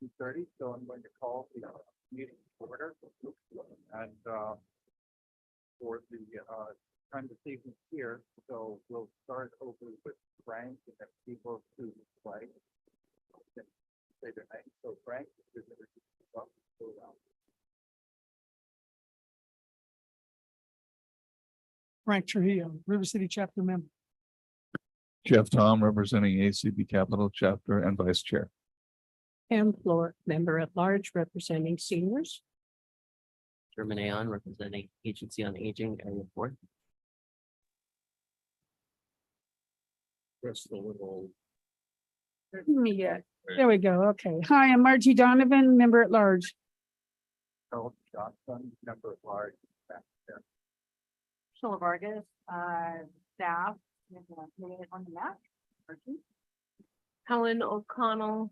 2:30, so I'm going to call the meeting to order. And for the time to see who's here, so we'll start over with Frank and then people to play. Say their name. So Frank, is it go around. Frank Trujillo, River City Chapter member. Jeff Tom, representing ACB Capital Chapter and Vice Chair. Pam Floor, member at large representing seniors. Sherman Aon, representing Agency on Aging Area 4. Yeah, there we go. Okay. Hi, I'm Margie Donovan, member at large. Charles Johnson, member at large. Back there. Sheila Vargas, staff, on the map. Helen O'Connell,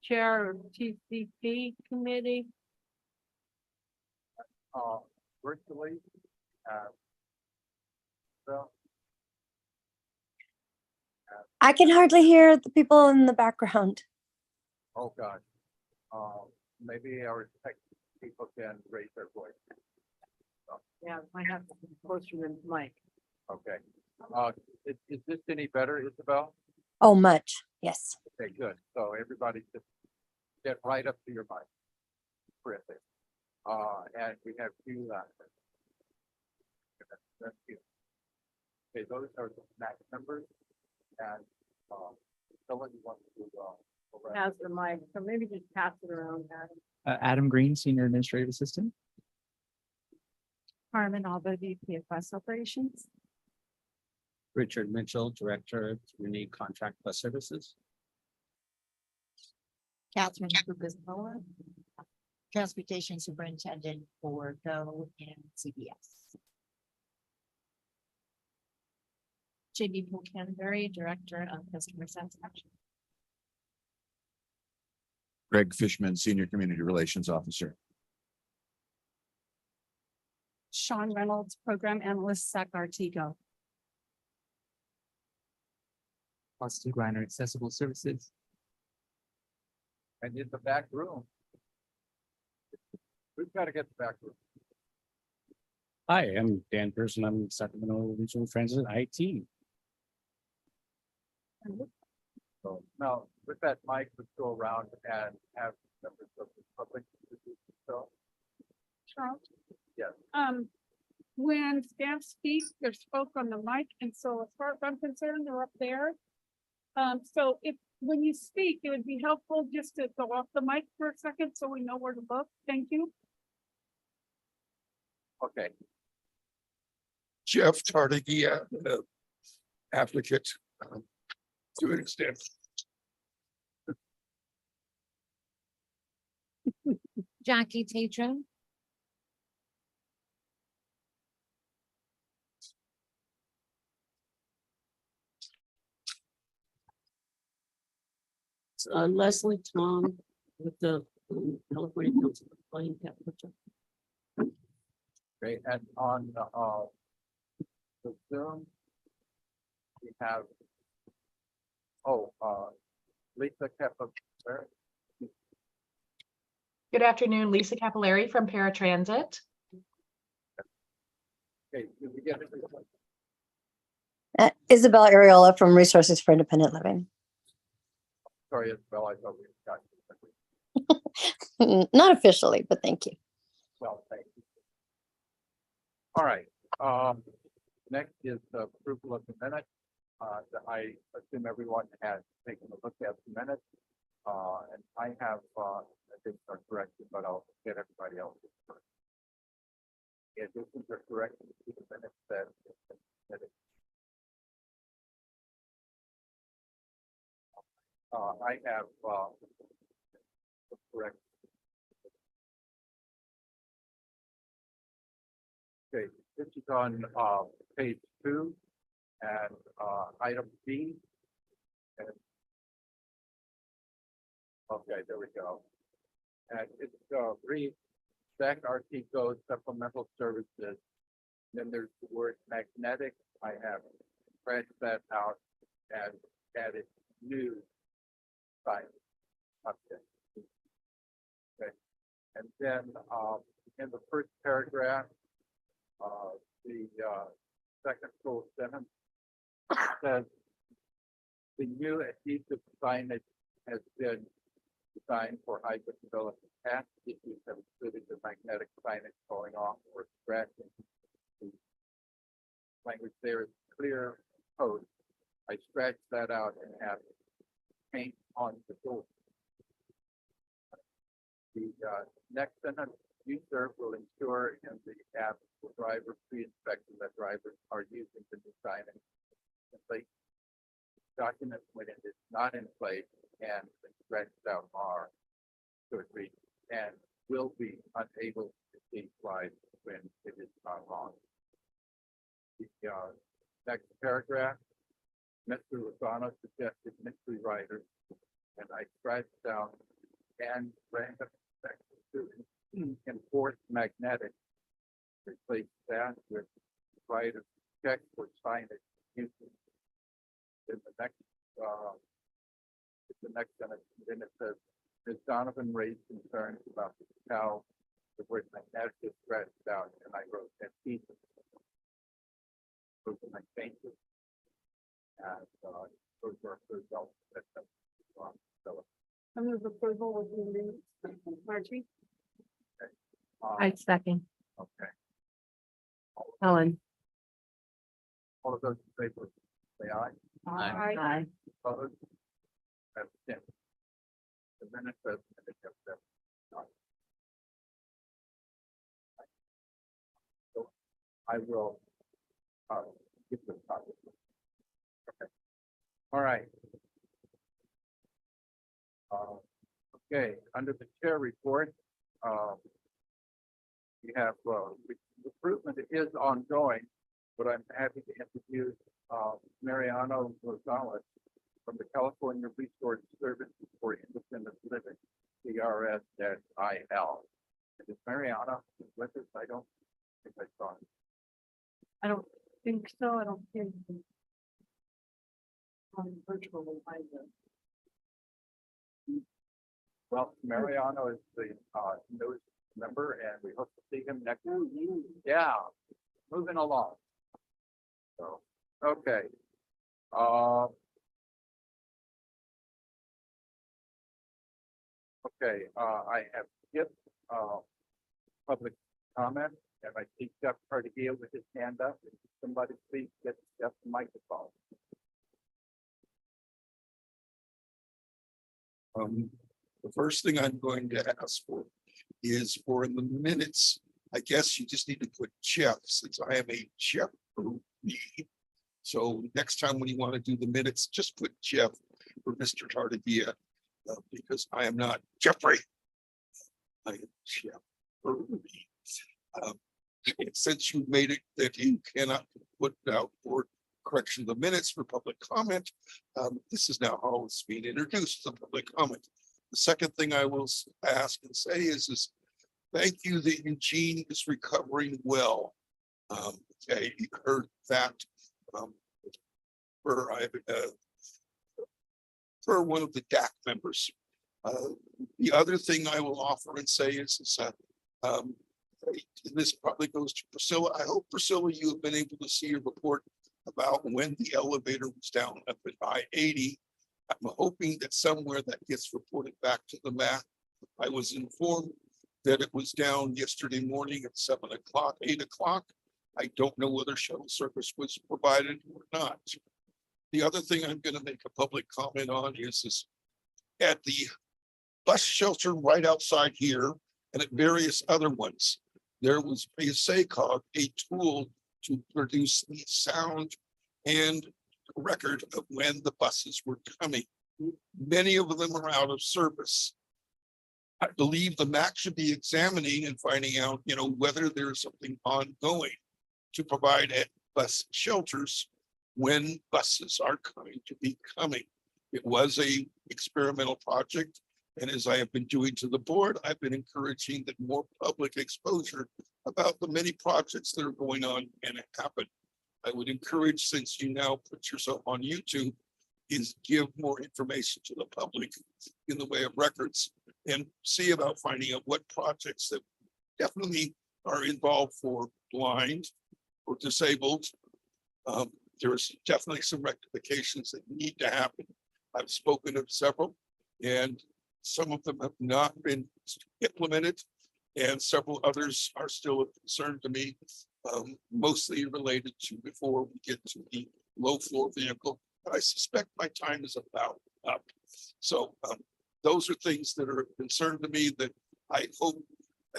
Chair of TCP Committee. Virtually, so I can hardly hear the people in the background. oh God, maybe our tech people can raise their voice. Yeah, might have to be closer than Mike. Okay, is this any better, Isabel? Oh, much. Yes. Okay, good. So everybody just get right up to your mic. Terrific. And we have you. That's you. Okay, those are the next members. And someone you want to go around. Has the mic, so maybe just pass it around. Adam. Adam Green, Senior Administrative Assistant. Carmen Alba, VP of Bus Operations. Richard Mitchell, Director of Community Contract Bus Services. Catherine Lucas-Moa, Transportation Superintendent for GO and CBS. JB Canterbury, Director of Customer Satisfaction. Greg Fishman, Senior Community Relations Officer. Sean Reynolds, Program Analyst, SAC Artigo. Austin Griner, Accessible Services. And in the back room. We've got to get the back room. Hi, I'm Dan Pearson. I'm Sacramento Regional Transit IT. So now with that mic, let's go around and have members of the public introduce themselves. Charles, Yes. when staff speaks, they're spoke on the mic, and so as far as I'm concerned, they're up there. So if, when you speak, it would be helpful just to go off the mic for a second so we know where to look. Thank you. Okay. Jeff Tardicky, applicant to an extent. Jackie Tatro. Leslie Tom with the California Council of Plain Capital. Great. And on the Zoom, we have Lisa Capillari. Good afternoon, Lisa Capillari from Paratransit. Okay, did we get it? Isabel Ariola from Resources for Independent Living. Sorry, Isabel, I thought we got you. Not officially, but thank you. Well, thank you. All right, next is the approval of the minutes. I assume everyone has taken a look at the minutes. And I have, I think are corrected, but I'll get everybody else. Yeah, this is the correction to the minutes that. I have, correct. Okay, this is on, page 2 and, item B. And, okay, there we go. And it's, reads, SAC Artigo supplemental services. Then there's the word magnetic. I have scratched that out and added new site. Okay. And then, in the first paragraph, the, second full sentence says, the new adhesive signage has been designed for high visibility. Past issues have included the magnetic signage falling off or scratching. The language there is clear code. I scratched that out and have paint on the door. The next sentence, user will ensure in the app for driver pre-inspection that drivers are using the new signage. Simply document when it is not in place and the scratched out are to agree and will be unable to see slides when it is not wrong. The next paragraph, Mr. Lozano suggested mystery writers, and I scratched down and random section to enforce magnetic. Replace that with writer check for signage usage. In the next sentence, then it says, Ms. Donovan raised concerns about how the word magnetic is scratched out, and I wrote adhesive. Those are my changes. And those are the results that so, I move approval with the minutes. Margie? I second. Okay. Helen. All of those in favor, say aye. Aye. Opposed? Abstain. The minutes says so I will give them a copy. Okay. All right. Okay, under the chair report, we have recruitment is ongoing, but I'm happy to introduce Mariano Gonzalez from the California Resource Service for Independent Living, CRS-IL. And is Mariana with us? I don't think I saw it. I don't think so. I don't think. On virtual either. Well, Mariano is the newest member, and we hope to see him next week. Yeah, moving along. So, okay. Okay, I have skipped public comment, and I see Jeff Cartier with his hand up. Somebody please get Jeff the microphone. The first thing I'm going to ask for is for in the minutes, I guess you just need to put Jeff, since I am a Jeff. So next time when you want to do the minutes, just put Jeff or Mr. Tartavia, because I am not Jeffrey. I am Jeff. Since you made it that you cannot put out for correction of the minutes for public comment, this is now how it's being introduced to public comment. The second thing I will ask and say is thank you that Eugene is recovering well. Okay, you heard that for one of the DAC members. The other thing I will offer and say is this probably goes to Priscilla. I hope, Priscilla, you have been able to see your report about when the elevator was down up at I-80. I'm hoping that somewhere that gets reported back to the map. I was informed that it was down yesterday morning at 7 o'clock, 8 o'clock. I don't know whether shuttle service was provided or not. The other thing I'm going to make a public comment on is at the bus shelter right outside here and at various other ones, there was a SACOG, a tool to produce the sound and record of when the buses were coming. Many of them are out of service. I believe the MAC should be examining and finding out, whether there's something ongoing to provide at bus shelters when buses are going to be coming. It was a experimental project. And as I have been doing to the board, I've been encouraging that more public exposure about the many projects that are going on and happen. I would encourage, since you now put yourself on YouTube, is give more information to the public in the way of records and see about finding out what projects that definitely are involved for blind or disabled. There's definitely some rectifications that need to happen. I've spoken of several, and some of them have not been implemented, and several others are still a concern to me, mostly related to before we get to the low floor vehicle. But I suspect my time is about up. So those are things that are a concern to me that I hope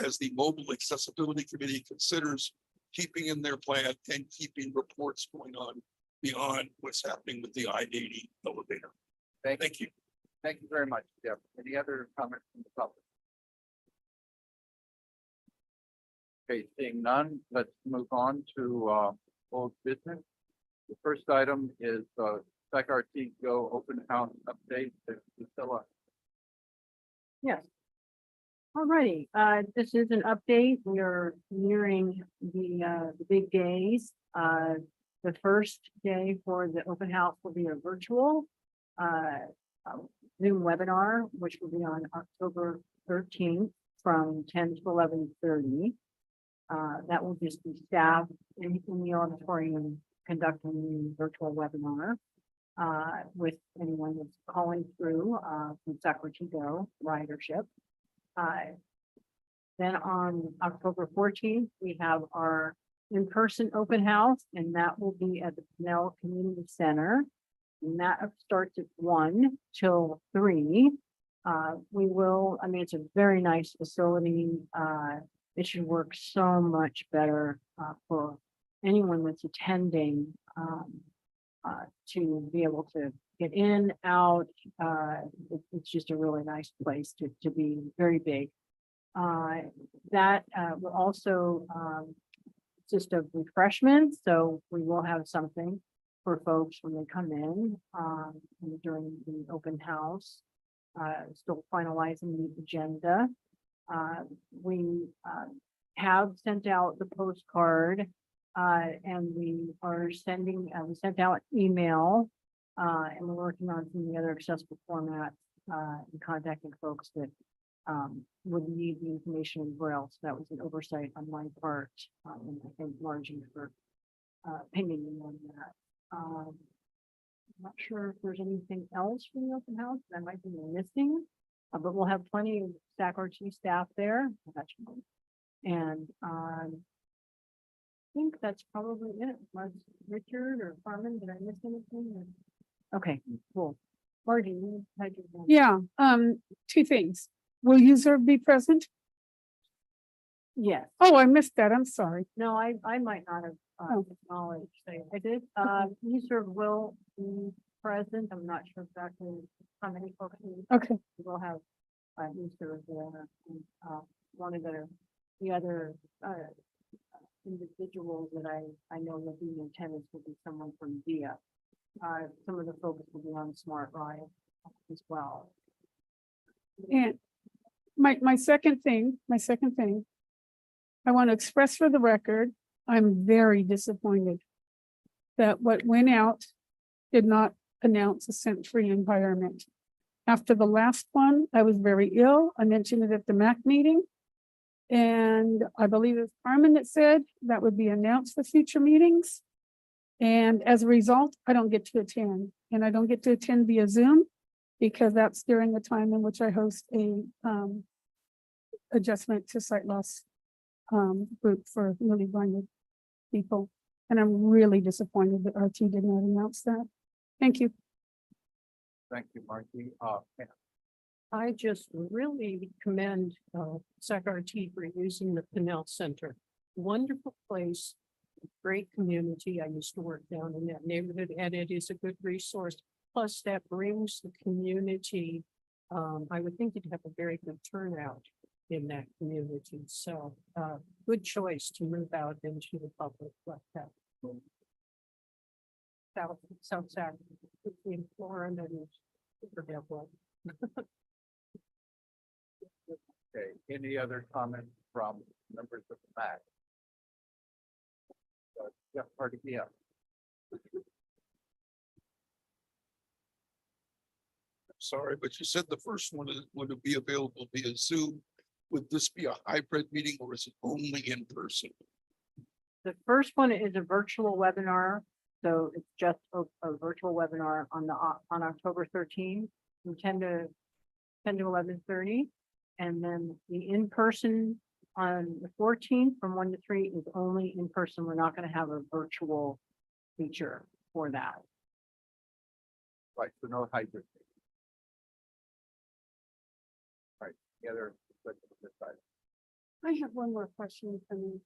as the Mobile Accessibility Committee considers keeping in their plan and keeping reports going on beyond what's happening with the I-80 elevator. Thank you. Thank you very much, Jeff. Any other comments from the public? Okay, seeing none, let's move on to old business. The first item is SacRT Go Open House update. Priscilla. Yes. Alrighty, this is an update. We are nearing the big days. The first day for the open house will be a virtual Zoom webinar, which will be on October 13th from 10 to 11:30. That will just be staff in the auditorium conducting the virtual webinar with anyone that's calling through from Sacramento Go ridership. Then on October 14th, we have our in-person open house, and that will be at the Pinell Community Center. And that starts at 1 till 3. We will, I mean, it's a very nice facility. It should work so much better for anyone that's attending to be able to get in, out. It's just a really nice place to be, very big. That will also consist of refreshments, so we will have something for folks when they come in during the open house. Still finalizing the agenda. We have sent out the postcard and we are sending, we sent out email and we're working on some of the other accessible formats and contacting folks that would need the information in Braille. So that was an oversight on my part, and I think Margie for pinging me on that. I'm not sure if there's anything else from the open house that I might be missing, but we'll have plenty of SacRT staff there. And I think that's probably it. Was Richard or Carmen, did I miss anything? Okay, cool. Margie, you had your hand. Yeah, two things. Will user be present? Yes. Oh, I missed that. I'm sorry. No, I might not have acknowledged. I did. User will be present. I'm not sure exactly how many folks Okay. will have user there. And, one of the other individuals that I know will be in attendance will be someone from VIA. Some of the folks will be on Smart Ride as well. And my second thing, I want to express for the record, I'm very disappointed that what went out did not announce a scent-free environment. After the last one, I was very ill. I mentioned it at the MAC meeting. And I believe it was Carmen that said that would be announced for future meetings. And as a result, I don't get to attend, and I don't get to attend via Zoom because that's during the time in which I host a adjustment to sight loss group for newly blinded people. And I'm really disappointed that RT did not announce that. Thank you. Thank you, Margie. I just really commend SacRT for using the Pinell Center. Wonderful place, great community. I used to work down in that neighborhood, and it is a good resource. Plus, that brings the community. I would think you'd have a very good turnout in that community. So, good choice to move out into the public like that. South Sacramento, between Florida and Superville. Okay, any other comments from members of the MAC? Jeff Cardigia. sorry, but you said the first one would it be available via Zoom? Would this be a hybrid meeting or is it only in person? The first one is a virtual webinar, so it's just a virtual webinar on on October 13th from 10 to 11:30. And then the in-person on the 14th from 1 to 3 is only in person. We're not going to have a virtual feature for that. Right, so no hybrid. Right, the other. I have one more question for me.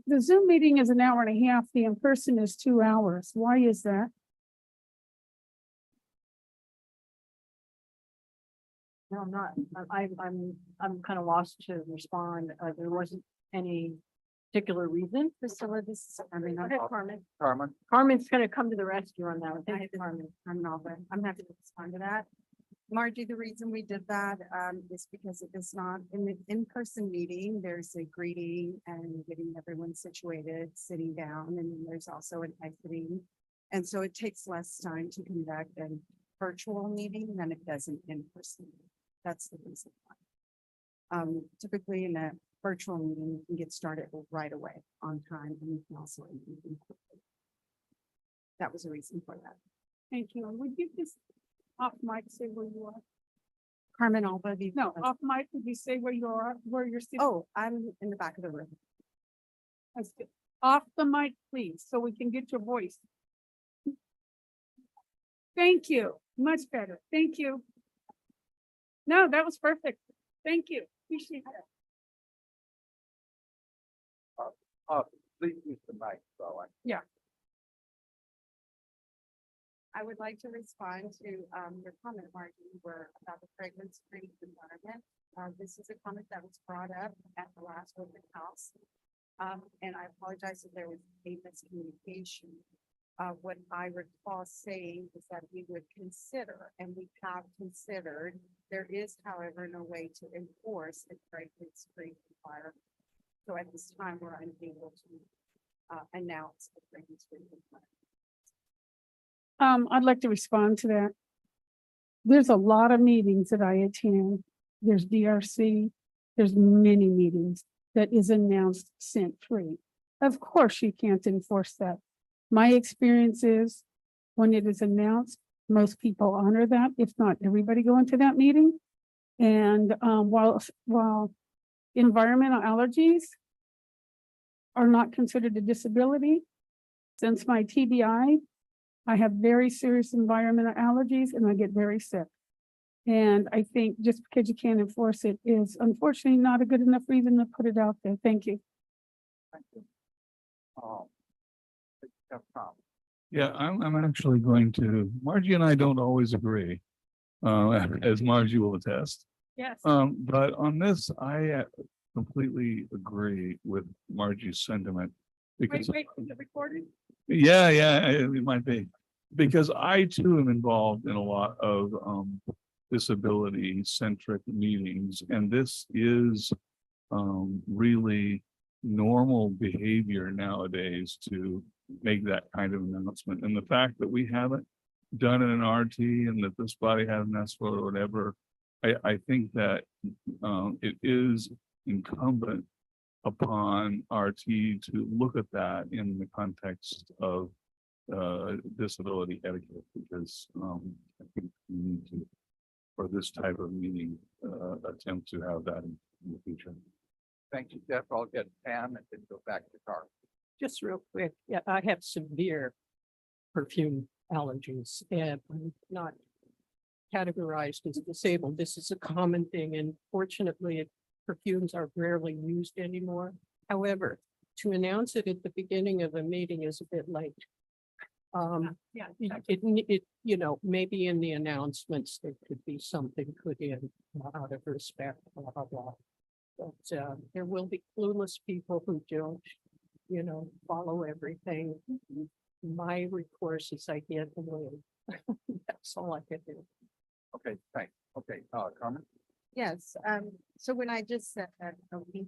The Zoom meeting is an hour and a half, the in-person is 2 hours. Why is that? No, I'm not, I'm kind of lost to respond. There wasn't any particular reason. Priscilla, this is, Go ahead, Carmen. Carmen, Carmen's gonna come to the rescue on that. Thank you, Carmen. I'm Nalva. I'm happy to respond to that. Margie, the reason we did that is because it is not an in-person meeting. There's a greeting and getting everyone situated, sitting down, and then there's also an exiting. And so it takes less time to conduct a virtual meeting than it does an in-person. That's the reason why. Typically in a virtual meeting, you can get started right away on time, and you can also end the meeting quickly. That was the reason for that. Thank you. Would you just off mic say where you are? Carmen Alba. No, off mic, would you say where you are, where you're sitting? Oh, I'm in the back of the room. That's good. Off the mic, please, so we can get your voice. Thank you. Much better. Thank you. No, that was perfect. Thank you. Appreciate that. please use the mic, so I. I would like to respond to your comment, Margie, about the fragrance-free environment. This is a comment that was brought up at the last open house. And I apologize if there was a miscommunication. What I recall saying is that we would consider, and we have considered, there is, however, no way to enforce a fragrance-free environment. So at this time, we're unable to announce a fragrance-free environment. I'd like to respond to that. There's a lot of meetings that I attend. There's DRC, there's many meetings that is announced scent-free. Of course, you can't enforce that. My experience is when it is announced, most people honor that, if not everybody going to that meeting. And while environmental allergies are not considered a disability, since my TBI, I have very serious environmental allergies and I get very sick. And I think just because you can't enforce it is unfortunately not a good enough reason to put it out there. Thank you. Thank you. Jeff Tom. Yeah, I'm actually going to, Margie and I don't always agree, as Margie will attest. Yes. But on this, I completely agree with Margie's sentiment. Because Wait, is it recorded? yeah, it might be. Because I too am involved in a lot of disability centric meetings, and this is really normal behavior nowadays to make that kind of announcement. And the fact that we haven't done it in RT and that this body hasn't asked for it or whatever, I think that it is incumbent upon RT to look at that in the context of disability etiquette, because I think we need to, for this type of meeting, attempt to have that in the future. Thank you, Jeff. I'll get Pam and then go back to Carl. Just real quick, yeah, I have severe perfume allergies and I'm not categorized as disabled. This is a common thing, and fortunately, perfumes are rarely used anymore. However, to announce it at the beginning of a meeting is a bit late. Yeah. You know, maybe in the announcements, there could be something put in out of respect, blah, blah, blah. But there will be clueless people who don't, you know, follow everything. My recourse is I get away. That's all I can do. Okay, thanks. Okay, Carmen. Yes, so when I just said that we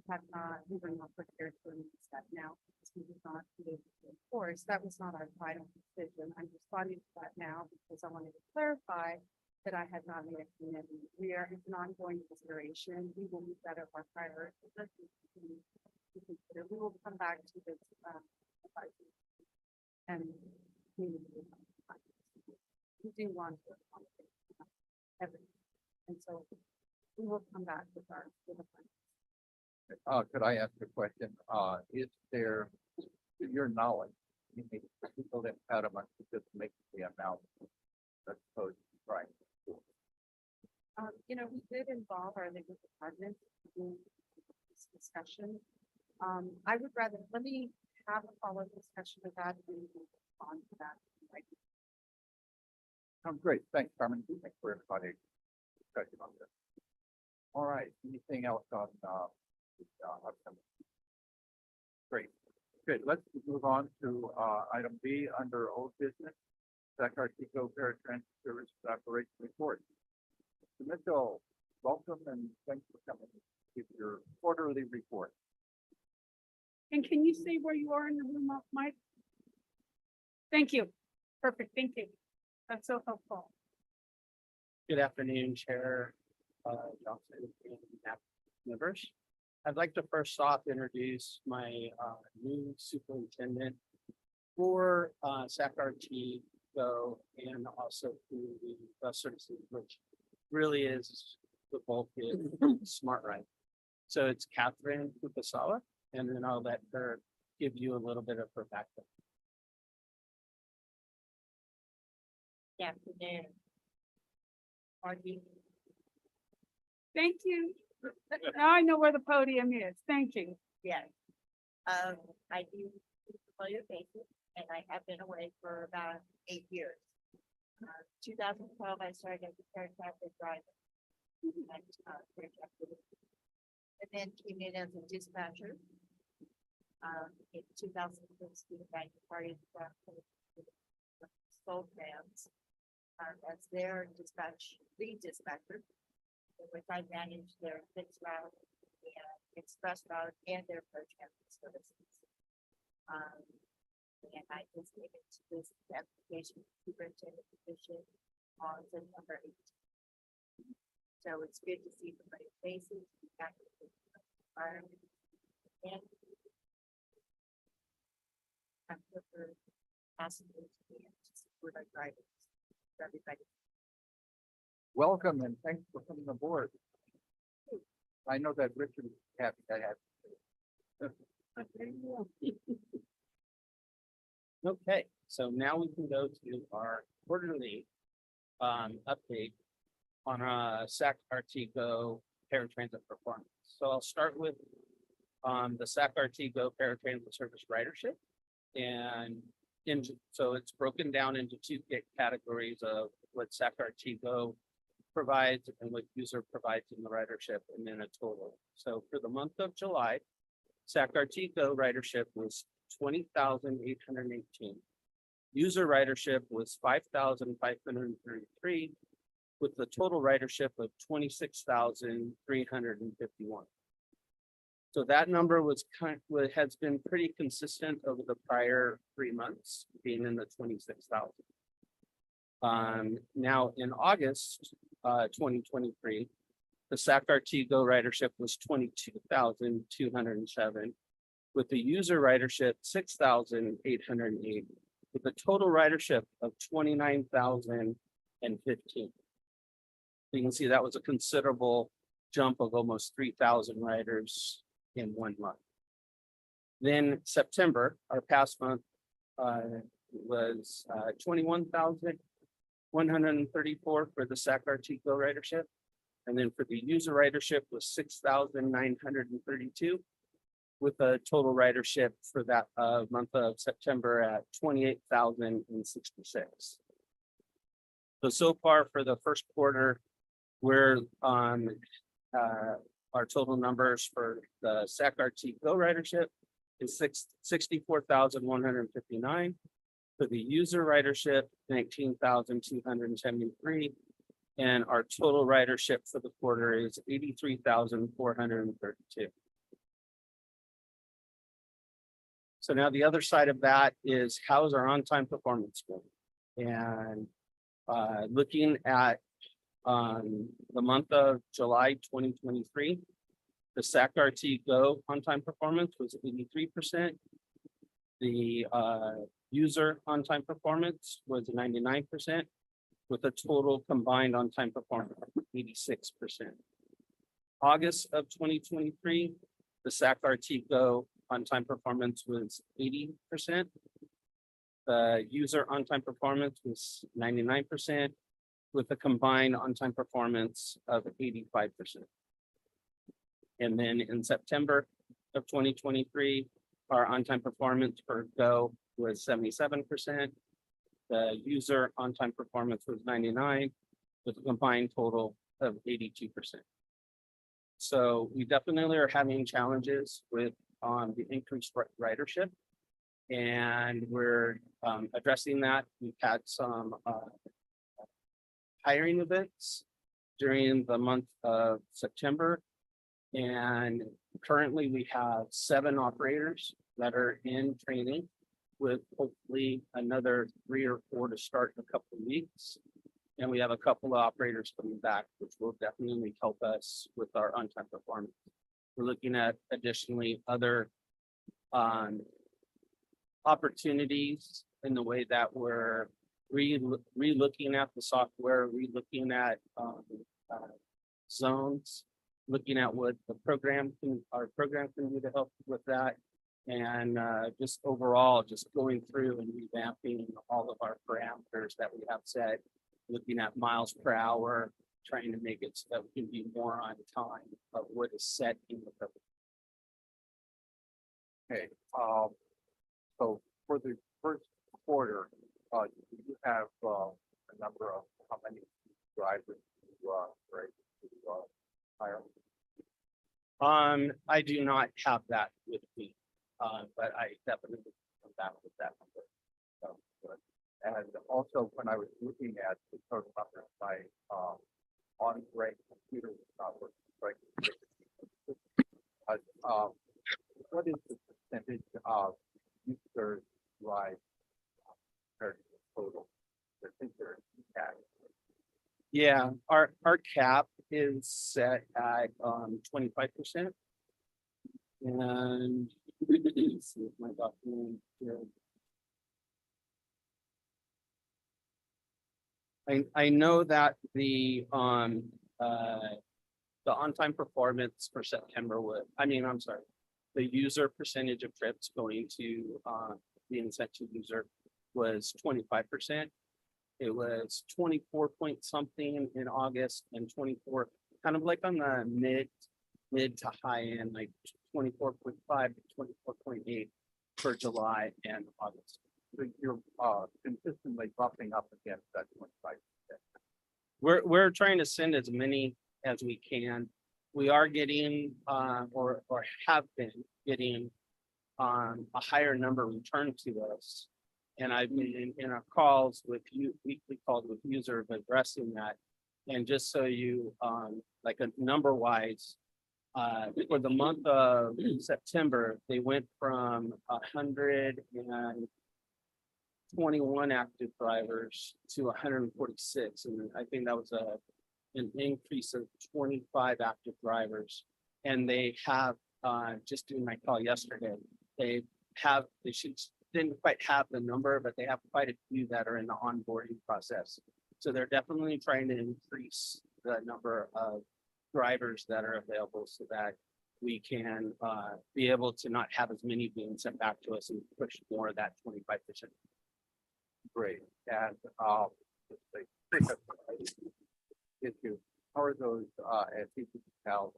were not prepared for that now, because we did not be able to enforce, that was not our final decision. I'm responding to that now because I wanted to clarify that I had not made a commitment. We are, it's an ongoing consideration. We will move that up our priority list. We consider, we will come back to this, advisory and maybe we do want to accommodate everything. And so we will come back with our, with a plan. Could I ask a question? Is there, to your knowledge, any particular impediment to just making the amount that's supposed to be right? You know, we did involve our legal department in this discussion. I would rather, let me have a follow-up discussion with that and move on to that. Right. Great, thanks, Carmen. Thanks for everybody. Discussion on this. All right, anything else on, upcoming? Great, good. Let's move on to, item B under old business. Sacramento Paratransit Service Operation Report. Mr. Mitchell, welcome and thanks for coming to give your quarterly report. And can you say where you are in the room, Mike? Thank you. Perfect, thank you. That's so helpful. Good afternoon, Chair Johnson and members. I'd like to first off introduce my new superintendent for SACRT Go and also community bus services, which really is the bulk of Smart Ride. So it's Catherine Kupasawa, and then I'll let her give you a little bit of her background. Good afternoon. Margie. Thank you. Now I know where the podium is. Thank you. Yes. I do familiar faces, and I have been away for about 8 years. 2012, I started as a paratransit driver. And then came in as a dispatcher. In 2016, I departed from Soul Trans as their lead dispatcher, in which I managed their fixed route and express route and their paratransit services. And I just came into this application superintendent position on September 18th. So it's good to see familiar faces, be back in the environment, and I'm here for passengers and to support our drivers, for everybody. Welcome and thanks for coming aboard. I know that Richard is happy to have you. Okay, so now we can go to our quarterly update on SACRT Go paratransit performance. So I'll start with the SACRT Go paratransit service ridership. And so it's broken down into two categories of what SACRT Go provides and what user provides in the ridership, and then a total. So for the month of July, SACRT Go ridership was 20,818. User ridership was 5,533, with the total ridership of 26,351. So that number has been pretty consistent over the prior 3 months, being in the 26,000. Now in August 2023, the SACRT Go ridership was 22,207, with the user ridership 6,808, with a total ridership of 29,015. You can see that was a considerable jump of almost 3,000 riders in 1 month. Then September, our past month, was 21,134 for the SACRT Go ridership. And then for the user ridership was 6,932, with a total ridership for that month of September at 28,066. So far for the first quarter, we're on our total numbers for the SACRT Go ridership is 64,159. For the user ridership, 19,273. And our total ridership for the quarter is 83,432. So now the other side of that is how's our on-time performance going? And looking at The month of July 2023, the SAC-RT Go on-time performance was 83%. The user on-time performance was 99%, with a total combined on-time performance of 86%. August of 2023, the SAC-RT Go on-time performance was 80%. The user on-time performance was 99%, with a combined on-time performance of 85%. And then in September of 2023, our on-time performance for Go was 77%. The user on-time performance was 99, with a combined total of 82%. So we definitely are having challenges with the increased ridership. And we're addressing that. We've had some hiring events during the month of September. And currently we have 7 operators that are in training, with hopefully another 3 or 4 to start in a couple of weeks. And we have a couple of operators coming back, which will definitely help us with our on-time performance. We're looking at additionally other opportunities in the way that we're re-looking at the software, re-looking at zones, looking at what our program can do to help with that. And just overall, just going through and revamping all of our parameters that we have set, looking at miles per hour, trying to make it so that we can be more on time of what is set in the program. Okay, so for the first quarter, you have a number of how many drivers you are able to hire? I do not have that with me, but I definitely come back with that number. So, good. And also, when I was looking at the total numbers, my on-break computer was not working, right? What is the percentage of users drive compared to the total? I think they're Yeah, our cap is set at 25%. And let's see if my document here. I know that the on-time performance for September the user percentage of trips going to being sent to user was 25%. It was 24 point something in August, and 24, kind of like on the mid to high end, like 24.5 to 24.8 for July and August. so you're consistently bumping up against that 25%. We're trying to send as many as we can. We are getting or have been getting a higher number returned to us. And I've been in our calls with you, weekly calls with users addressing that. And just so you like a number wise, for the month of September, they went from 121 active drivers to 146. And I think that was an increase of 25 active drivers. And they have, just doing my call yesterday, they didn't quite have the number, but they have quite a few that are in the onboarding process. So they're definitely trying to increase the number of drivers that are available so that we can be able to not have as many being sent back to us and push more of that 25%. Great. And issue, how are those at now?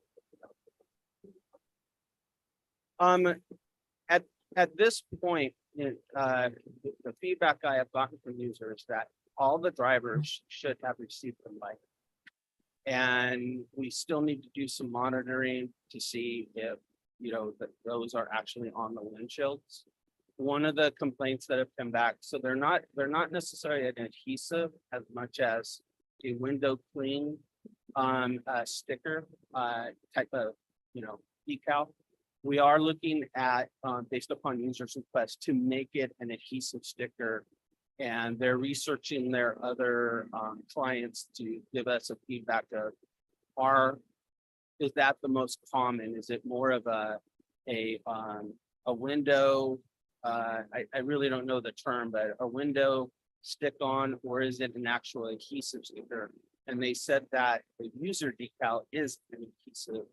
At this point, the feedback I have gotten from users that all the drivers should have received the mic. And we still need to do some monitoring to see if, that those are actually on the windshields. One of the complaints that have come back, so they're not necessarily an adhesive as much as a window clean sticker type of, decal. We are looking at, based upon users' requests, to make it an adhesive sticker And they're researching their other clients to give us a feedback of is that the most common? Is it more of a window? I really don't know the term, but a window stick on, or is it an actual adhesive sticker? And they said that the user decal is an adhesive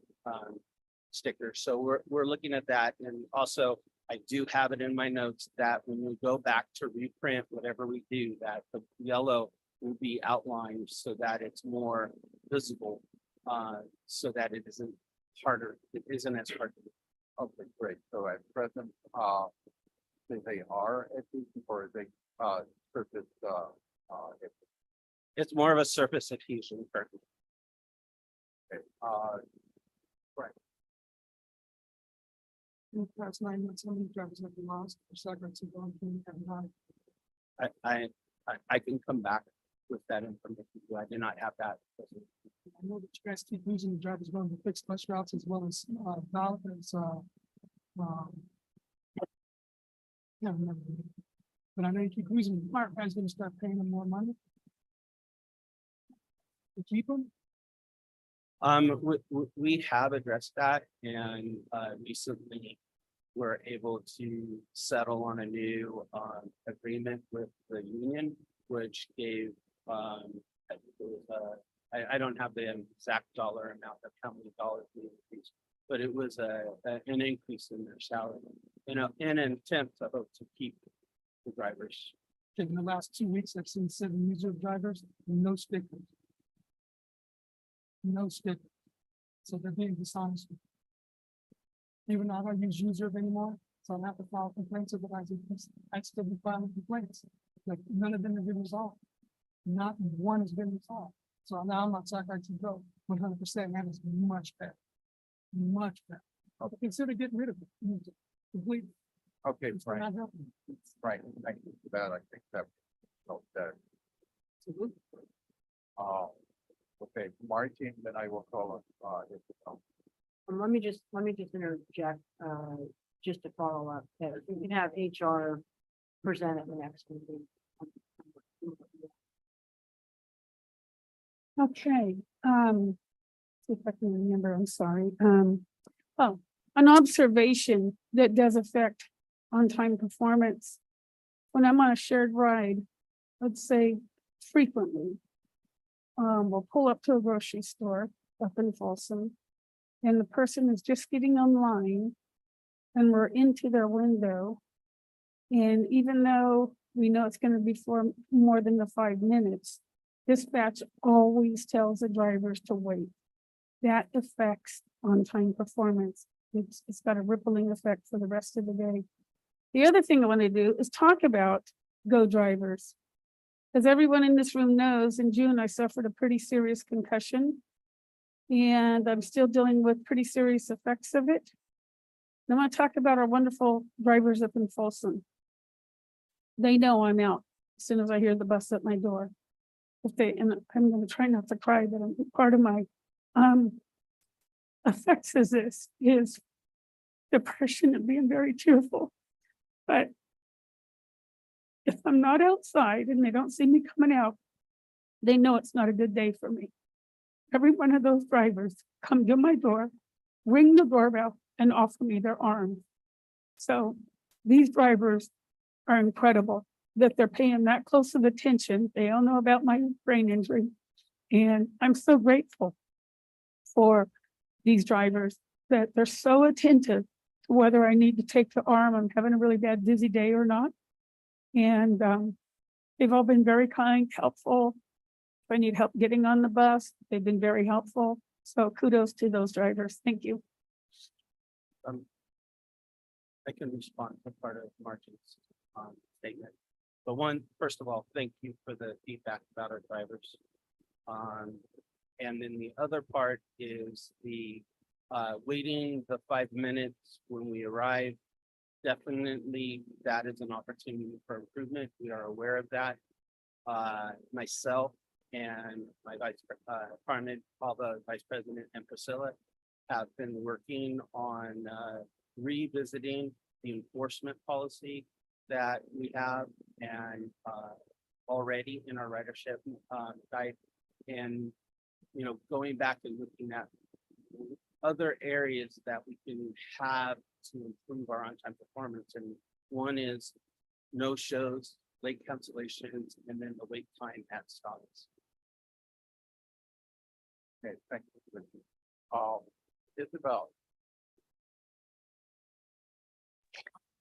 sticker. So we're looking at that. And also I do have it in my notes that when we go back to reprint, whatever we do, that the yellow will be outlined so that it's more visible, so that it isn't harder. It isn't as hard. Okay, great. So at present, they are adhesive or they, surface, It's more of a surface adhesion. okay, Past 9 months, how many drivers have been lost or segments have gone through and not? I can come back with that information. I do not have that. I know that you guys keep losing the drivers going to fixed bus routes as well as, can't remember. But I know you keep losing them. Are you guys gonna start paying them more money? To keep them? We have addressed that and recently we're able to settle on a new agreement with the union, which gave I think it was, I don't have the exact dollar amount of how many dollars we increased, but it was an increase in their salary, in an attempt to hope to keep the drivers. In the last 2 weeks, I've seen 7 user drivers, no stickers. No stickers. So they're being dishonest. Even though I don't use user anymore, so I don't have to file complaints with I still be filing complaints. Like none of them have been resolved. Not one has been resolved. So now I'm on Sacramento to go 100%. That is much better. Much better. I'll consider getting rid of it. Completely. okay, It's right, not helping. right. Thank you for that. I think that, okay, Martin, then I will call it. Let me just interject, just to follow up, that we can have HR present at the next meeting. Okay, see if I can remember, I'm sorry. Oh, an observation that does affect on-time performance. When I'm on a shared ride, let's say frequently, we'll pull up to a grocery store up in Folsom, and the person is just getting online, and we're into their window. And even though we know it's gonna be for more than the 5 minutes, dispatch always tells the drivers to wait. That affects on-time performance. It's got a rippling effect for the rest of the day. The other thing I want to do is talk about go drivers. As everyone in this room knows, in June, I suffered a pretty serious concussion. And I'm still dealing with pretty serious effects of it. And I want to talk about our wonderful drivers up in Folsom. They know I'm out as soon as I hear the bus at my door. And I'm going to try not to cry, but part of my effects is depression and being very tearful. But if I'm not outside and they don't see me coming out, they know it's not a good day for me. Every one of those drivers come to my door, ring the doorbell, and offer me their arm. So these drivers are incredible that they're paying that close of attention. They all know about my brain injury. And I'm so grateful for these drivers that they're so attentive to whether I need to take the arm, I'm having a really bad dizzy day or not. And they've all been very kind, helpful. If I need help getting on the bus, they've been very helpful. So kudos to those drivers. Thank you. I can respond to part of Martin's statement. But one, first of all, thank you for the feedback about our drivers. And then the other part is the waiting the 5 minutes when we arrive. Definitely, that is an opportunity for improvement. We are aware of that. Myself and my department, all the vice president and Priscilla have been working on revisiting the enforcement policy that we have and already in our ridership guide. And, going back and looking at other areas that we can have to improve our on-time performance. And one is no shows, late cancellations, and then the wait time at stops. Okay, thank you. Isabel,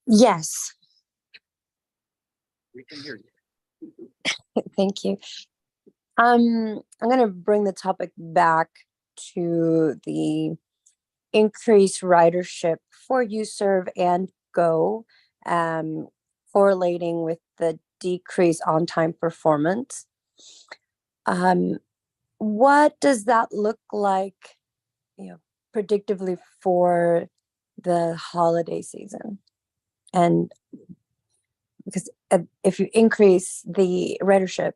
Yes, we can hear you. thank you. I'm going to bring the topic back to the increased ridership for UServe and Go, correlating with the decrease on-time performance. What does that look like, predictively for the holiday season? And because if you increase the ridership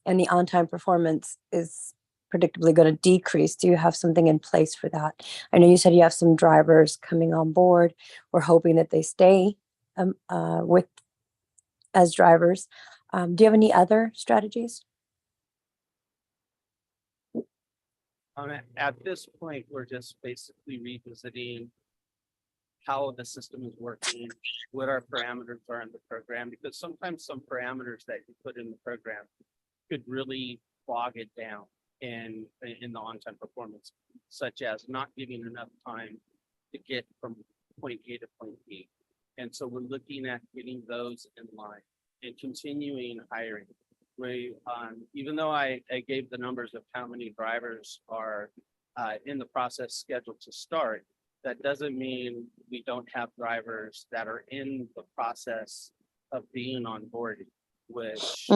and the on-time performance is predictably going to decrease, do you have something in place for that? I know you said you have some drivers coming on board. We're hoping that they stay with as drivers. Do you have any other strategies? At this point, we're just basically revisiting how the system is working, what our parameters are in the program, because sometimes some parameters that you put in the program could really bog it down in the on-time performance, such as not giving enough time to get from point A to point B. And so we're looking at getting those in line and continuing hiring. We, even though I gave the numbers of how many drivers are in the process scheduled to start, that doesn't mean we don't have drivers that are in the process of being onboarded, which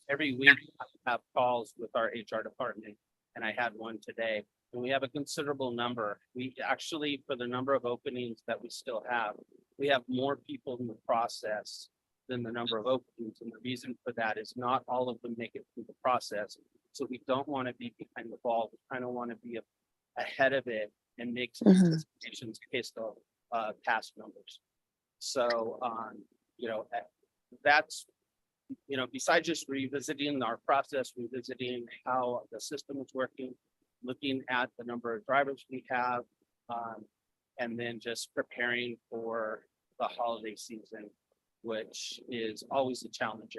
every week I have calls with our HR department, and I had one today. And we have a considerable number. We actually, for the number of openings that we still have, we have more people in the process than the number of openings. And the reason for that is not all of them make it through the process. So we don't want to be behind the ball. We kind of want to be ahead of it and make some anticipations based on past numbers. So, that's, besides just revisiting our process, revisiting how the system is working, looking at the number of drivers we have, and then just preparing for the holiday season, which is always a challenge.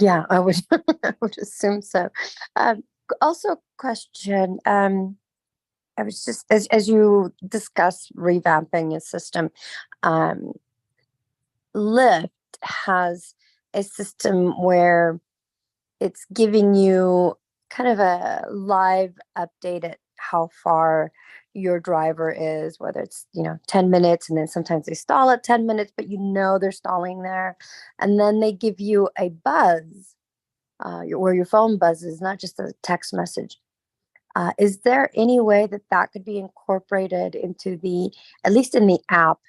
Yeah, I would, I would assume so. Also, question. I was just as you discuss revamping a system, Lyft has a system where it's giving you kind of a live update at how far your driver is, whether it's 10 minutes, and then sometimes they stall at 10 minutes, but they're stalling there, and then they give you a buzz, where your phone buzzes, not just a text message. Is there any way that could be incorporated into at least in the app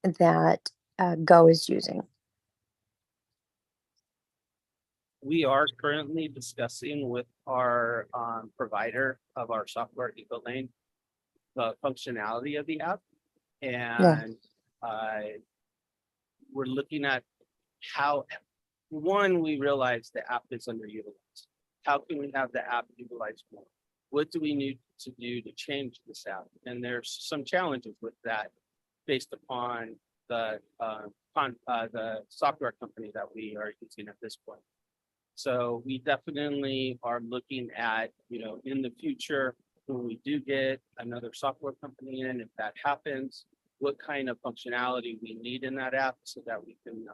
that Go is using? We are currently discussing with our provider of our software, EcoLane, the functionality of the app. And we're looking at how, we realize the app is underutilized. How can we have the app utilized more? What do we need to do to change this app? And there's some challenges with that based upon the software company that we are using at this point. So we definitely are looking at, in the future, when we do get another software company in, if that happens, what kind of functionality we need in that app so that we can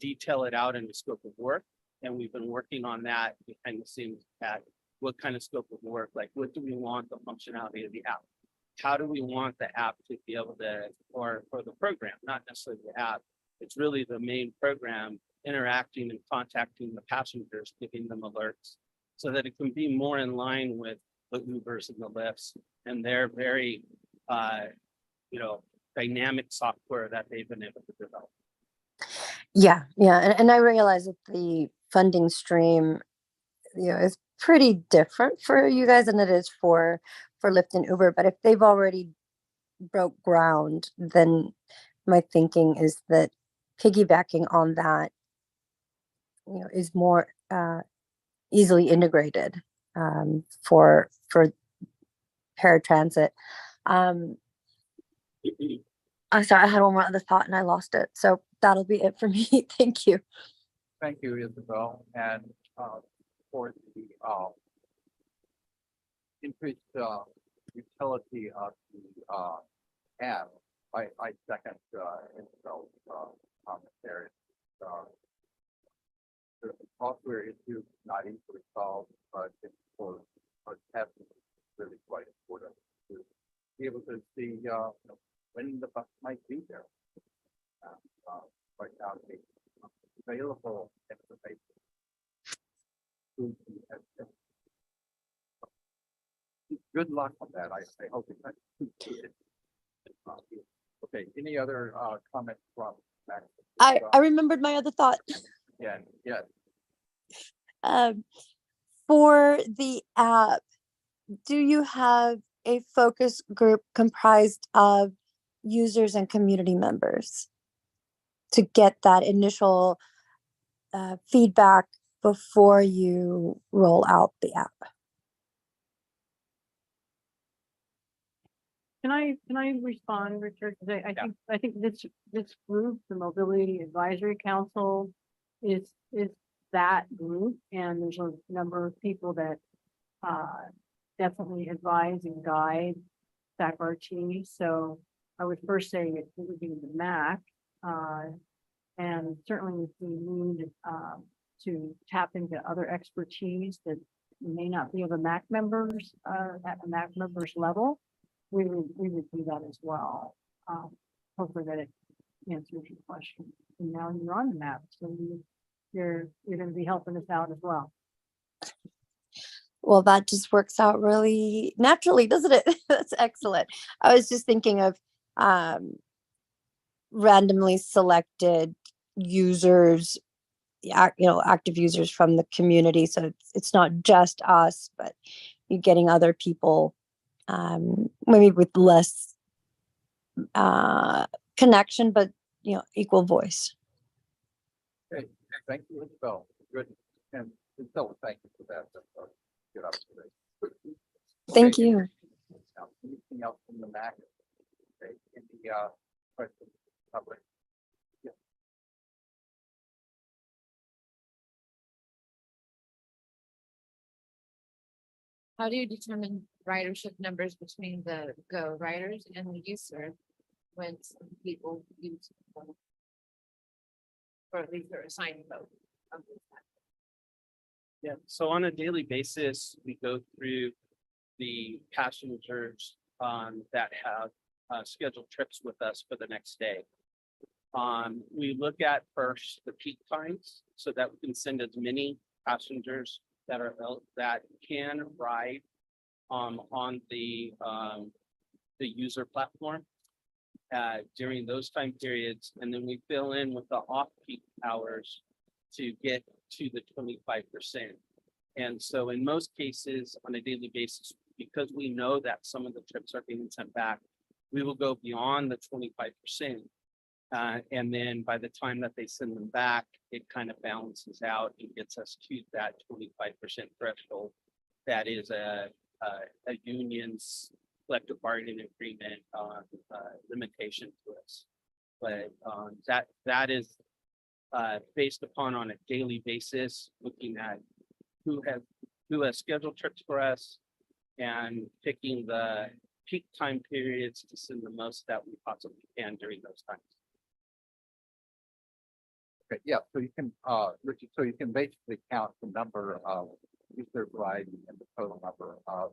detail it out in the scope of work. And we've been working on that behind the scenes at what kind of scope of work, like what do we want the functionality of the app? How do we want the app to be able to, or the program, not necessarily the app. It's really the main program interacting and contacting the passengers, giving them alerts so that it can be more in line with the Ubers and the Lyfts and their very, dynamic software that they've been able to develop. Yeah. And I realize that the funding stream, is pretty different for you guys than it is for Lyft and Uber. But if they've already broke ground, then my thinking is that piggybacking on that, is more easily integrated for paratransit. I'm sorry, I had one more other thought and I lost it. So that'll be it for me. Thank you. Thank you, Isabel, and for the increased utility of the app. I second Isabel's commentary. The software issue not easily solved, but it's for testing is really quite important to be able to see when the bus might be there. Right now, the available information. Good luck on that. I hope it. Okay, any other comments from Max? I remembered my other thought. Yeah, yeah. For the app, do you have a focus group comprised of users and community members to get that initial feedback before you roll out the app? Can I respond, Richard? 'Cause I think this group, the Mobility Advisory Council, is that group, and there's a number of people that definitely advise and guide SAC-RT. So I would first say it would be the MAC, and certainly if we need to tap into other expertise that may not be of a MAC members at the MAC members level, we would do that as well. Hopefully that it answers your question. And now you're on the map, so you're going to be helping us out as well. Well, that just works out really naturally, doesn't it? That's excellent. I was just thinking of randomly selected users, active users from the community. So it's not just us, but you're getting other people maybe with less connection, but equal voice. Okay, thank you, Isabel. Good, and Isabel, thank you for that. That's good observation. Thank Okay, you. Anything else from the MAC? Okay, any questions, public? Yeah. How do you determine ridership numbers between the Go riders and the user when some people use them? Or at least they're assigned both. Yeah, so on a daily basis, we go through the passengers that have scheduled trips with us for the next day. We look at first the peak times so that we can send as many passengers that can ride on the user platform during those time periods, and then we fill in with the off-peak hours to get to the 25%. And so in most cases, on a daily basis, because we know that some of the trips are being sent back, we will go beyond the 25%. And then by the time that they send them back, it kind of balances out and gets us to that 25% threshold. That is a union's collective bargaining agreement limitation to us. But that is based upon on a daily basis, looking at who has scheduled trips for us and picking the peak time periods to send the most that we possibly can during those times. Okay, yeah, so you can, Richard, so you can basically count the number of user rides and the total number of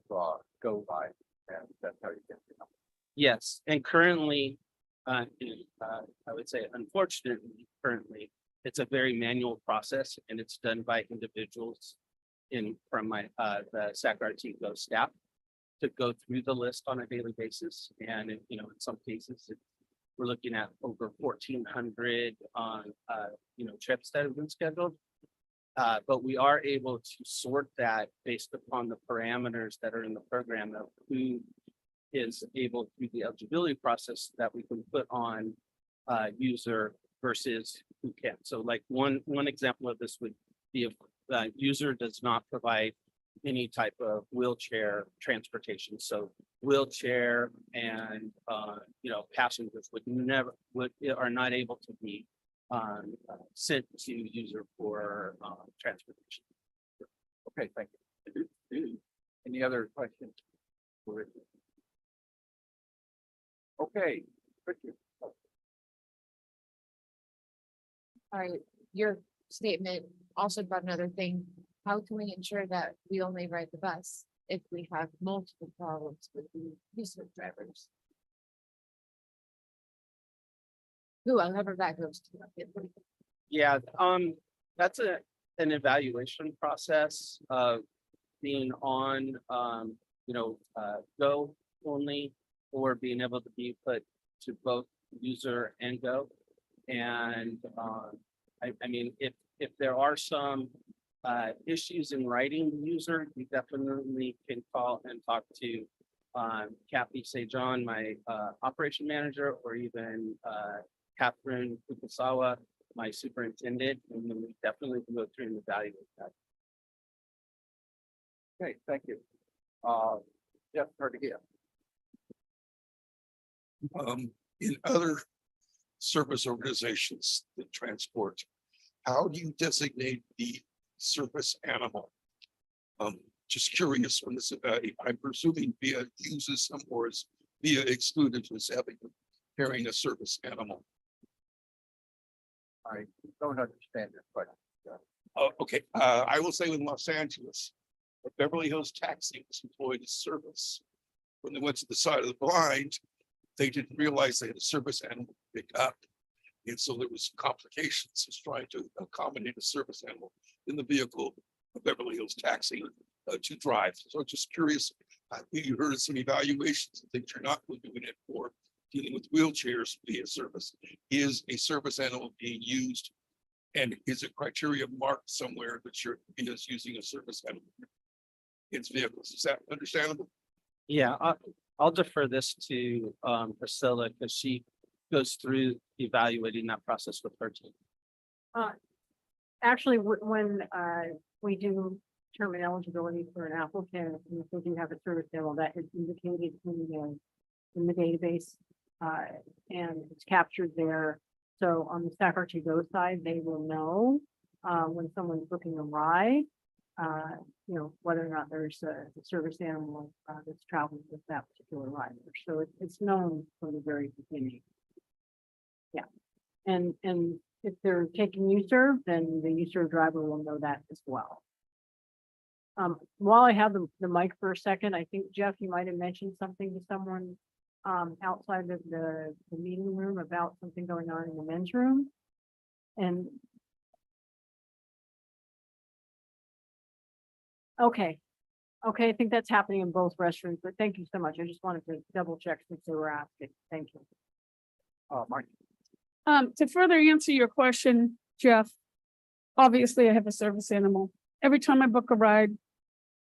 Go rides, and that's how you get the number. Yes, and currently, I would say unfortunately, currently, it's a very manual process and it's done by individuals from the SAC-RT Go staff to go through the list on a daily basis. And in some cases, we're looking at over 1,400 trips that have been scheduled. But we are able to sort that based upon the parameters that are in the program of who is able through the eligibility process that we can put on user versus who can. So like one example of this would be if the user does not provide any type of wheelchair transportation. So wheelchair and, passengers are not able to be sent to user for transportation. Okay, thank you. Any other questions? for Richard? Okay, Richard. All right, your statement also brought another thing. How can we ensure that we only ride the bus if we have multiple problems with the user drivers? However that goes to. Yeah, that's an evaluation process of being on, go only, or being able to be put to both user and go. And, I mean, if there are some issues in writing the user, you definitely can call and talk to Kathy St. John, my operation manager, or even Catherine Fukasawa, my superintendent, and then we definitely can go through and evaluate that. Okay, thank you. Jeff, hard to get. In other service organizations that transport, how do you designate the service animal? Just curious when this, I'm presuming VIA uses some or is VIA excluded as having carrying a service animal. I don't understand your question. Oh, okay. I will say in Los Angeles, the Beverly Hills Taxi was employed as service. When they went to the side of the blind, they didn't realize they had a service animal to pick up. And so there was complications of trying to accommodate a service animal in the vehicle of Beverly Hills Taxi to drive. So just curious, you heard of some evaluations and things you're not doing it for dealing with wheelchairs via service. Is a service animal being used? And is a criteria marked somewhere that you're using a service animal in its vehicles? Is that understandable? Yeah, I'll defer this to Priscilla because she goes through evaluating that process with her team. Actually, when we do determine eligibility for an applicant, and if they do have a service animal, that is indicated in the database, and it's captured there. So on the Sacramento Go side, they will know when someone's booking a ride, whether or not there's a service animal that's traveling with that particular rider. So it's known from the very beginning. Yeah, and if they're taking U-Serve, then the U-Serve driver will know that as well. While I have the mic for a second, I think Jeff, you might have mentioned something to someone outside of the meeting room about something going on in the men's room. And okay, I think that's happening in both restrooms, but thank you so much. I just wanted to double check since they were asking. Thank you. Mike. To further answer your question, Jeff, obviously I have a service animal. Every time I book a ride,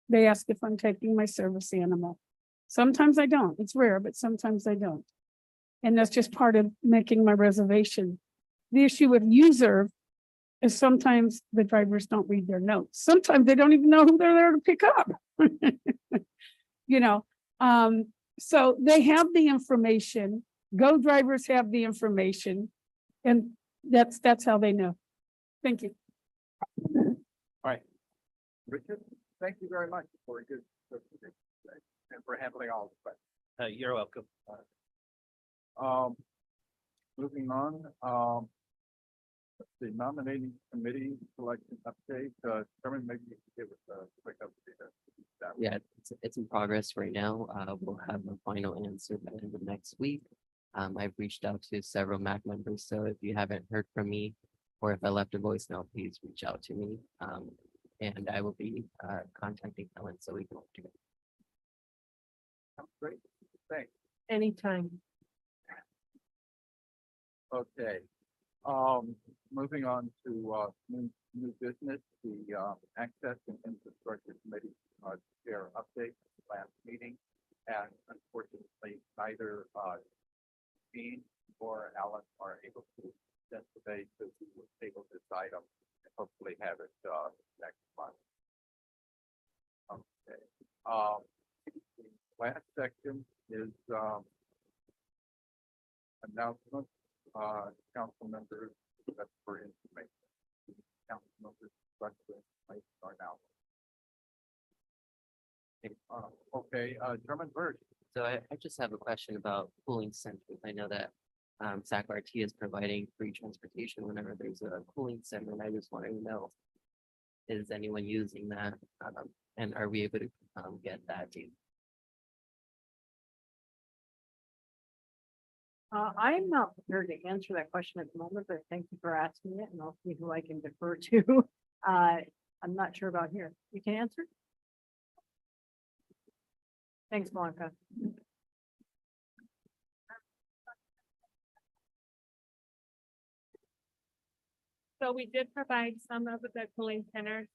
they ask if I'm taking my service animal. Sometimes I don't. It's rare, but sometimes I don't. And that's just part of making my reservation. The issue with U-Serve is sometimes the drivers don't read their notes. Sometimes they don't even know who they're there to pick up. So they have the information. Go drivers have the information. And that's how they know. Thank you. All right. Richard, thank you very much for a good presentation today and for handling all the questions. You're welcome. Moving on, the nominating committee selection update, Chairman, maybe you can give us a quick update. Yeah, it's in progress right now. We'll have a final answer by the end of next week. I've reached out to several MAC members, so if you haven't heard from me, or if I left a voicemail, please reach out to me. And I will be contacting Ellen so we can work together. Great, thanks. Anytime. Okay, moving on to new business, the Access and Infrastructure Committee chair update last meeting, and unfortunately neither Dean or Alan are able to send today, so we will table this item and hopefully have it, next month. Okay, the last section is, announcement, council members, that's for information. Council members, but for information are now. Okay, German Bird. So I just have a question about cooling centers. I know that SAC-RT is providing free transportation whenever there's a cooling center, and I just wanted to know, is anyone using that? And are we able to get that data? I'm not prepared to answer that question at the moment, but thank you for asking it, and I'll see who I can defer to. I'm not sure about here. You can answer? Thanks, Blanca. So we did provide some of the cooling centers,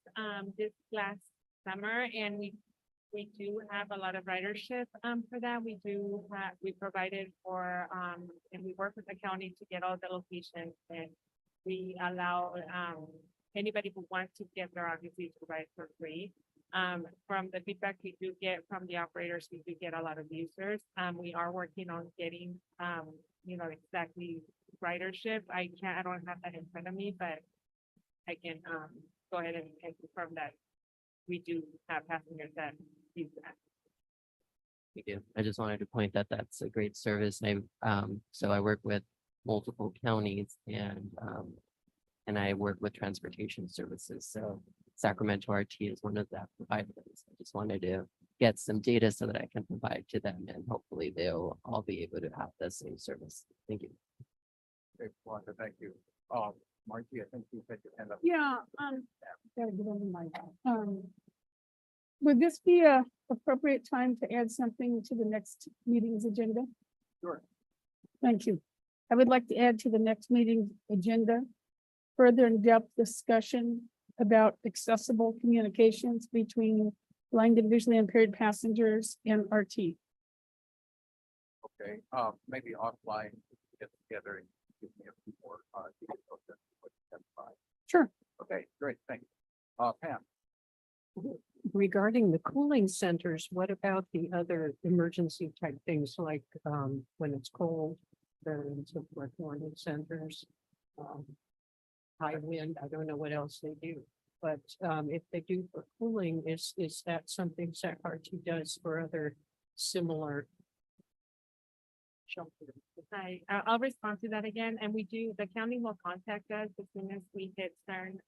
this last summer, and we do have a lot of ridership, for that. We provided for, and we work with the county to get all the locations, and we allow, anybody who wants to get there, obviously, to ride for free. From the feedback we do get from the operators, we do get a lot of users. We are working on getting, exactly ridership. I don't have that in front of me, but I can, go ahead and confirm that we do have passengers that use that. We do. I just wanted to point that that's a great service. So I work with multiple counties and I work with transportation services. So Sacramento RT is one of that providers. I just wanted to get some data so that I can provide to them, and hopefully they'll all be able to have the same service. Thank you. Okay, Wanda, thank you. Margie, I think you had your hand up. Yeah, gotta get over my, would this be a appropriate time to add something to the next meeting's agenda? Sure. Thank you. I would like to add to the next meeting's agenda further in-depth discussion about accessible communications between blind and visually impaired passengers and RT. Okay, maybe offline, get together and give me a few more, details of what you have to buy. Sure. Okay, great, thank you. Pam. Regarding the cooling centers, what about the other emergency type things like when it's cold, there's like warning centers, high wind, I don't know what else they do. But if they do for cooling, is that something SAC-RT does for other similar shelters? I'll respond to that again, and the county will contact us as soon as we hit certain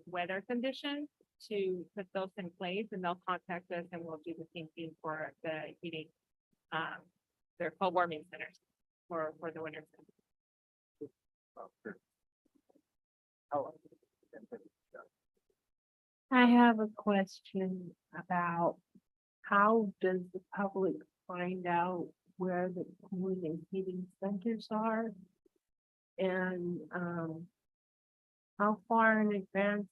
weather conditions to put those in place, and they'll contact us and we'll do the same thing for the heating, their cold warming centers for the winter. Sure. How? I have a question about how does the public find out where the cooling and heating centers are? And how far in advance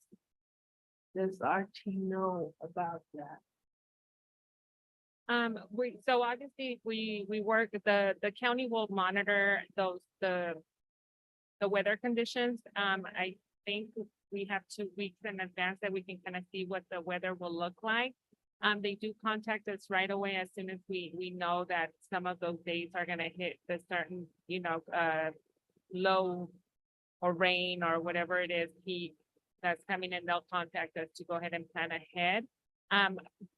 does RT know about that? So obviously we work, the county will monitor the weather conditions. I think we have 2 weeks in advance that we can kind of see what the weather will look like. They do contact us right away as soon as we know that some of those days are gonna hit the certain, low or rain or whatever it is, heat that's coming in, they'll contact us to go ahead and plan ahead.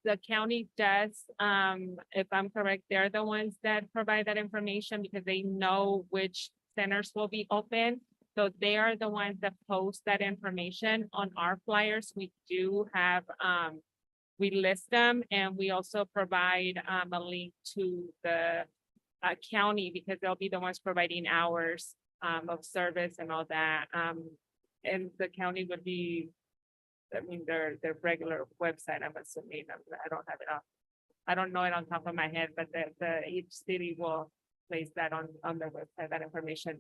The county does, if I'm correct, they're the ones that provide that information because they know which centers will be open. So they are the ones that post that information on our flyers. We do have, we list them, and we also provide a link to the county because they'll be the ones providing hours of service and all that. And the county would be, I mean, their regular website, I'm assuming. I don't have it off. I don't know it on top of my head, but each city will place that on their website, that information.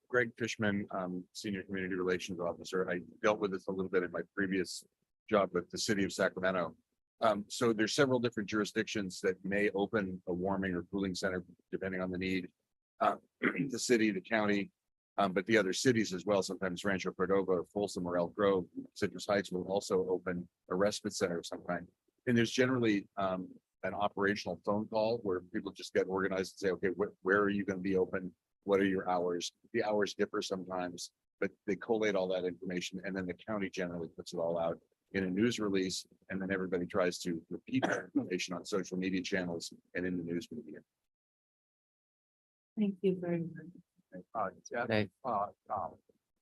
Greg Fishman, Senior Community Relations Officer. I dealt with this a little bit in my previous job with the city of Sacramento. So there's several different jurisdictions that may open a warming or cooling center depending on the need. The city, the county, but the other cities as well, sometimes Rancho Cordova, Folsom, or Elk Grove, Citrus Heights will also open a respite center of some kind. And there's generally an operational phone call where people just get organized and say, okay, where are you going to be open? What are your hours? The hours differ sometimes, but they collate all that information, and then the county generally puts it all out in a news release, and then everybody tries to repeat that information on social media channels and in the news media. Thank you very much. Jeff, Okay. Tom,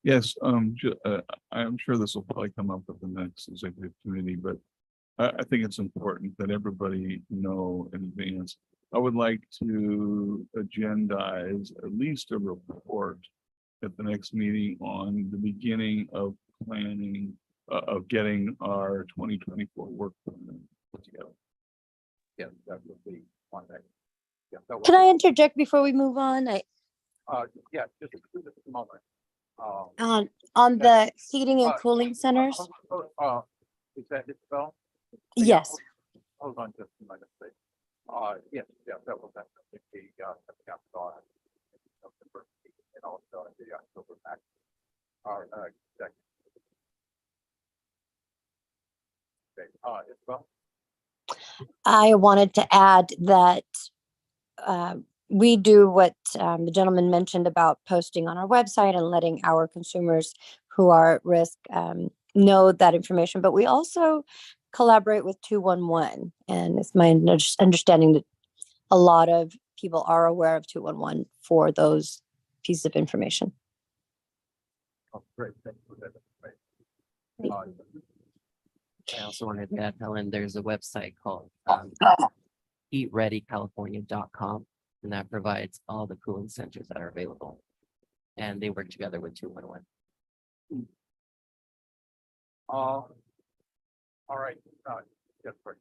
Yes, I'm sure this will probably come up at the next executive committee, but I think it's important that everybody know in advance. I would like to agendize at least a report at the next meeting on the beginning of planning of getting our 2024 work plan put together. yeah, that would be one thing. Yeah, that would Can I be- interject before we move on? Yeah, just a moment. On the heating and Uh, cooling centers? Is that Isabel? Yes. Hold on just a minute, please. Yes, yeah, that will definitely be, thought of the first meeting and also the October back. Second. Okay, Isabel? I wanted to add that we do what the gentleman mentioned about posting on our website and letting our consumers who are at risk know that information. But we also collaborate with 211. And it's my understanding that a lot of people are aware of 211 for those pieces of information. Oh, great, thanks for that. Great. I also wanted to add, Helen, there's a website called eatreadycalifornia.com, and that provides all the cooling centers that are available. And they work together with 211. All right, yes, right.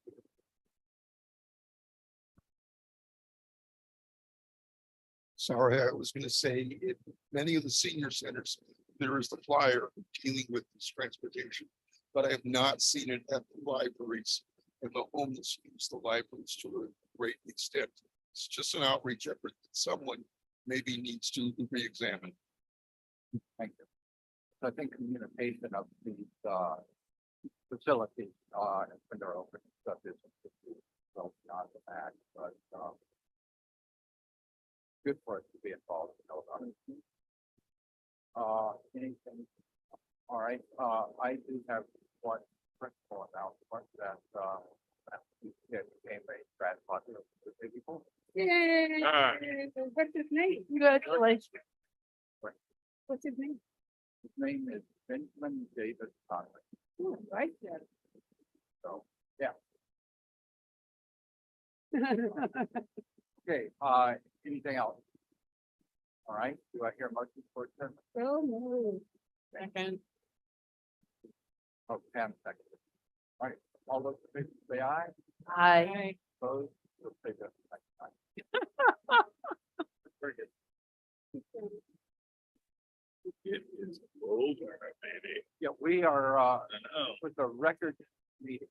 Sorry, I was gonna say, in many of the senior centers, there is the flyer dealing with this transportation. But I have not seen it at the libraries, and the homeless use the libraries to a great extent. It's just an outreach effort that someone maybe needs to re-examine. Thank you. So I think communication of these facilities when they're open stuff is well beyond the fact, but good for us to be involved in those other things. Anything? All right, I do have one principle announcement that became a grad partner with the people. Yay! What's his name? Congratulations. What's his name? His name is Benjamin David Conley. Oh, right there. So, yeah. Okay, anything else? All right, do I hear a motion for adjournment? Oh, no. Second. Oh, Pam, second. All right, all those in favor say aye. Aye. Opposed, we'll say that next time. Very good. It is over, baby. Yeah, we are, with a record meeting.